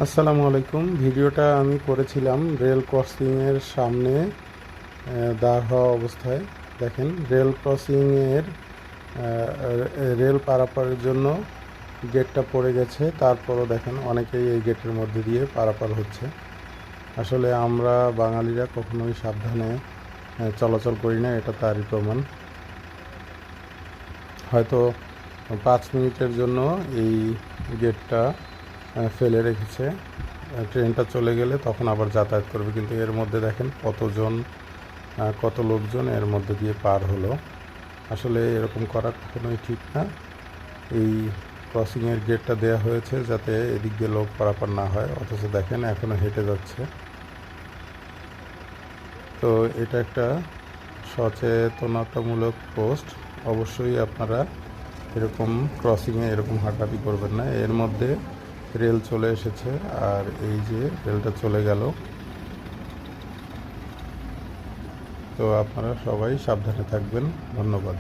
আসসালামু আলাইকুম। ভিডিওটা আমি করেছিলাম রেল ক্রসিংয়ের সামনে দাঁড় হওয়া অবস্থায়। দেখেন রেল ক্রসিংয়ের রেল পারাপারের জন্য গেটটা পড়ে গেছে, তারপরও দেখেন অনেকেই এই গেটের মধ্যে দিয়ে পারাপার হচ্ছে। আসলে আমরা বাঙালিরা কখনোই সাবধানে চলাচল করি না, এটা তারই প্রমাণ। হয়তো 5 মিনিটের জন্য এই গেটটা ফেলে রেখেছে, ট্রেনটা চলে গেলে তখন আবার যাতায়াত করবে, কিন্তু এর মধ্যে দেখেন কত লোকজন এর মধ্যে দিয়ে পার হলো। আসলে এরকম করা কখনোই ঠিক না। এই ক্রসিংয়ের গেটটা দেয়া হয়েছে যাতে এদিক দিয়ে লোক পারাপার না হয়, অথচ দেখেন এখনও হেঁটে যাচ্ছে। তো এটা একটা সচেতনতামূলক পোস্ট। অবশ্যই আপনারা এরকম ক্রসিংয়ে এরকম হাঁটাহাঁটি করবেন না। এর মধ্যে রেল চলে এসেছে, আর এই যে রেলটা চলে গেল। তো আপনারা সবাই সাবধানে থাকবেন। ধন্যবাদ।